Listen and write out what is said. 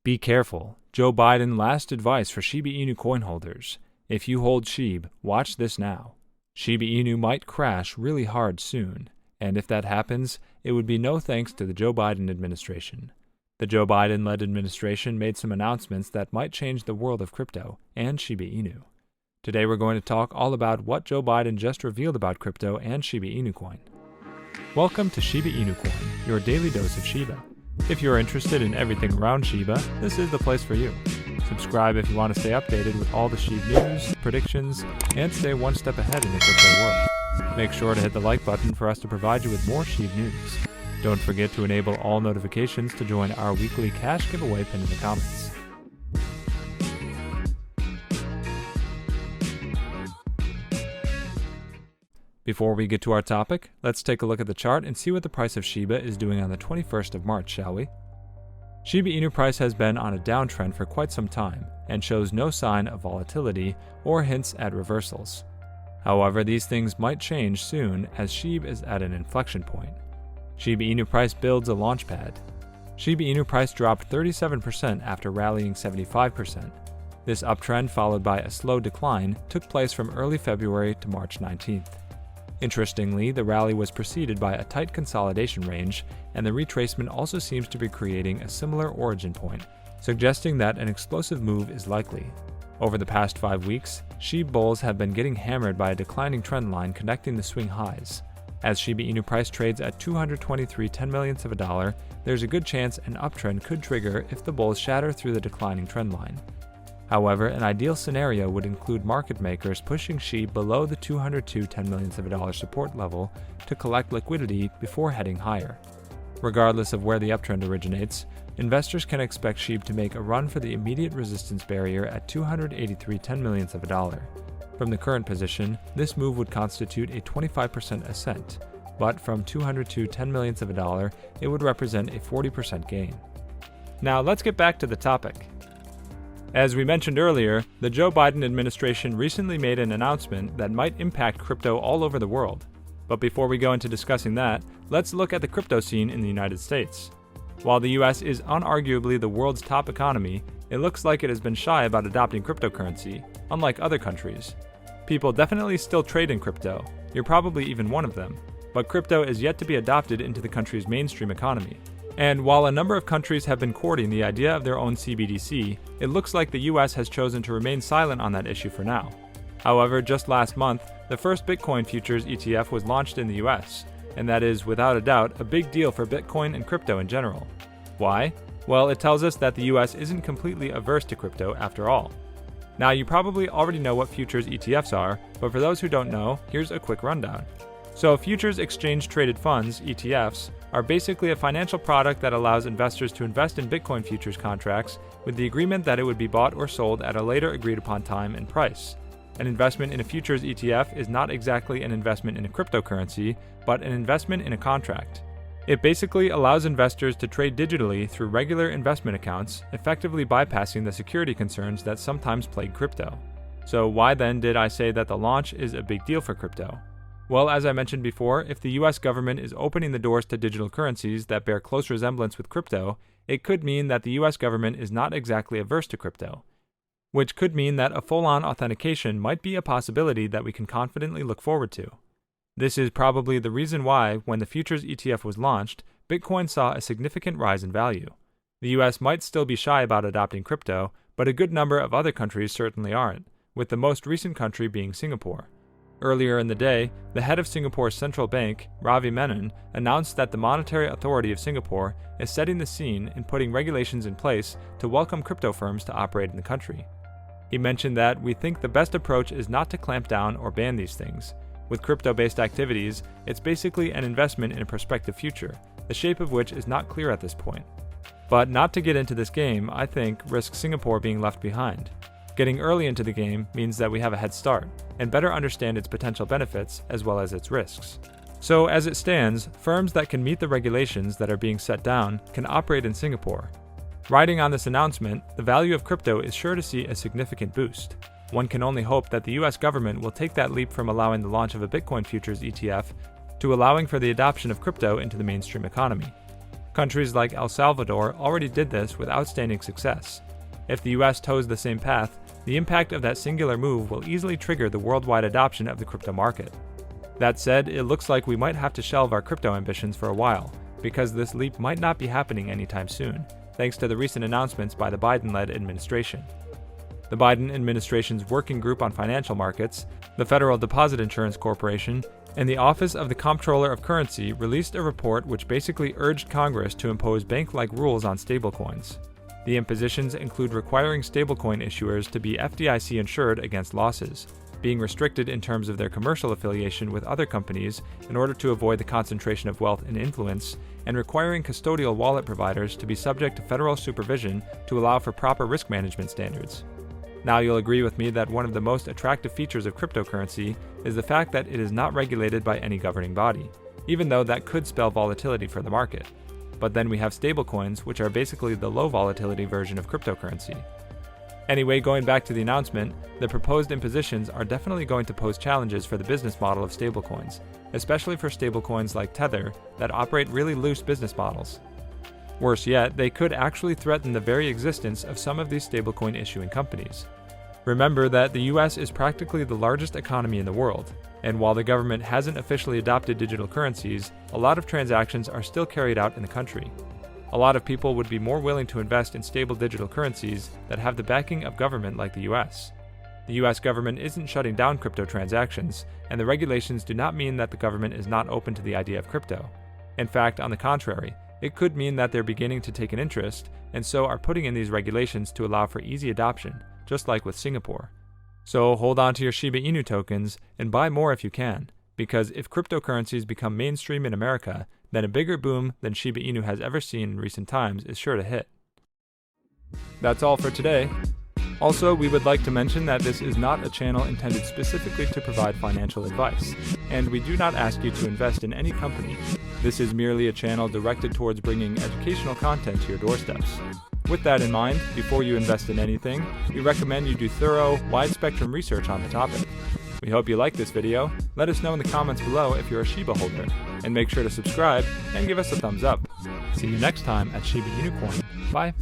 Be careful. Joe Biden last advice for Shiba Inu coin holders. If you hold SHIB, watch this now. Shiba Inu might crash really hard soon, and if that happens, it would be no thanks to the Joe Biden administration. The Joe Biden-led administration made some announcements that might change the world of crypto and Shiba Inu. Today we're going to talk all about what Joe Biden just revealed about crypto and Shiba Inu Coin. Welcome to Shiba Inu Coin, your daily dose of Shiba. If you are interested in everything around Shiba, this is the place for you. Subscribe if you want to stay updated with all the Shib news, predictions, and stay one step ahead in the crypto world. Make sure to hit the like button for us to provide you with more Shib news. Don't forget to enable all notifications to join our weekly cash giveaway pinned in the comments. Before we get to our topic, let's take a look at the chart and see what the price of Shiba is doing on the 21st of March, shall we? Shiba Inu price has been on a downtrend for quite some time and shows no sign of volatility or hints at reversals. However, these things might change soon as Shib is at an inflection point. Shiba Inu price builds a launchpad. Shiba Inu price dropped 37% after rallying 75%. This uptrend, followed by a slow decline, took place from early February to March 19th. Interestingly, the rally was preceded by a tight consolidation range, and the retracement also seems to be creating a similar origin point, suggesting that an explosive move is likely. Over the past 5 weeks, Shib bulls have been getting hammered by a declining trend line connecting the swing highs. As Shiba Inu price trades at 223 10/millionths of a dollar, there's a good chance an uptrend could trigger if the bulls shatter through the declining trend line. However, an ideal scenario would include market makers pushing Shib below the 202 10/millionths of a dollar support level to collect liquidity before heading higher. Regardless of where the uptrend originates, investors can expect Shib to make a run for the immediate resistance barrier at 283 10/millionths of a dollar. From the current position, this move would constitute a 25% ascent, but from 202 10/millionths of a dollar, it would represent a 40% gain. Now let's get back to the topic. As we mentioned earlier, the Joe Biden administration recently made an announcement that might impact crypto all over the world. But before we go into discussing that, let's look at the crypto scene in the United States. While the US is unarguably the world's top economy, it looks like it has been shy about adopting cryptocurrency, unlike other countries. People definitely still trade in crypto, you're probably even one of them, but crypto is yet to be adopted into the country's mainstream economy. And while a number of countries have been courting the idea of their own CBDC, it looks like the US has chosen to remain silent on that issue for now. However, just last month, the first Bitcoin futures ETF was launched in the US, and that is, without a doubt, a big deal for Bitcoin and crypto in general. Why? Well, it tells us that the US isn't completely averse to crypto after all. Now, you probably already know what futures ETFs are, but for those who don't know, here's a quick rundown. So, futures exchange traded funds, ETFs, are basically a financial product that allows investors to invest in Bitcoin futures contracts with the agreement that it would be bought or sold at a later agreed upon time and price. An investment in a futures ETF is not exactly an investment in a cryptocurrency, but an investment in a contract. It basically allows investors to trade digitally through regular investment accounts, effectively bypassing the security concerns that sometimes plague crypto. So why then did I say that the launch is a big deal for crypto? Well, as I mentioned before, if the US government is opening the doors to digital currencies that bear close resemblance with crypto, it could mean that the US government is not exactly averse to crypto, which could mean that a full-on authentication might be a possibility that we can confidently look forward to. This is probably the reason why, when the futures ETF was launched, Bitcoin saw a significant rise in value. The US might still be shy about adopting crypto, but a good number of other countries certainly aren't, with the most recent country being Singapore. Earlier in the day, the head of Singapore's central bank, Ravi Menon, announced that the Monetary Authority of Singapore is setting the scene in putting regulations in place to welcome crypto firms to operate in the country. He mentioned that we think the best approach is not to clamp down or ban these things. With crypto-based activities, it's basically an investment in a prospective future, the shape of which is not clear at this point. But not to get into this game, I think, risks Singapore being left behind. Getting early into the game means that we have a head start, and better understand its potential benefits as well as its risks. So as it stands, firms that can meet the regulations that are being set down can operate in Singapore. Riding on this announcement, the value of crypto is sure to see a significant boost. One can only hope that the US government will take that leap from allowing the launch of a Bitcoin futures ETF to allowing for the adoption of crypto into the mainstream economy. Countries like El Salvador already did this with outstanding success. If the US toes the same path, the impact of that singular move will easily trigger the worldwide adoption of the crypto market. That said, it looks like we might have to shelve our crypto ambitions for a while, because this leap might not be happening anytime soon, thanks to the recent announcements by the Biden-led administration. The Biden administration's Working Group on Financial Markets, the Federal Deposit Insurance Corporation, and the Office of the Comptroller of Currency released a report which basically urged Congress to impose bank-like rules on stablecoins. The impositions include requiring stablecoin issuers to be FDIC insured against losses, being restricted in terms of their commercial affiliation with other companies in order to avoid the concentration of wealth and influence, and requiring custodial wallet providers to be subject to federal supervision to allow for proper risk management standards. Now you'll agree with me that one of the most attractive features of cryptocurrency is the fact that it is not regulated by any governing body, even though that could spell volatility for the market. But then we have stablecoins, which are basically the low volatility version of cryptocurrency. Anyway, going back to the announcement, the proposed impositions are definitely going to pose challenges for the business model of stablecoins, especially for stablecoins like Tether that operate really loose business models. Worse yet, they could actually threaten the very existence of some of these stablecoin issuing companies. Remember that the US is practically the largest economy in the world, and while the government hasn't officially adopted digital currencies, a lot of transactions are still carried out in the country. A lot of people would be more willing to invest in stable digital currencies that have the backing of government like the US. The US government isn't shutting down crypto transactions, and the regulations do not mean that the government is not open to the idea of crypto. In fact, on the contrary, it could mean that they're beginning to take an interest, and so are putting in these regulations to allow for easy adoption, just like with Singapore. So hold on to your Shiba Inu tokens and buy more if you can, because if cryptocurrencies become mainstream in America, then a bigger boom than Shiba Inu has ever seen in recent times is sure to hit. That's all for today. Also, we would like to mention that this is not a channel intended specifically to provide financial advice, and we do not ask you to invest in any company. This is merely a channel directed towards bringing educational content to your doorsteps. With that in mind, before you invest in anything, we recommend you do thorough, wide-spectrum research on the topic. We hope you like this video. Let us know in the comments below if you're a Shiba holder, and make sure to subscribe and give us a thumbs up. See you next time at Shiba Inu Coin. Bye!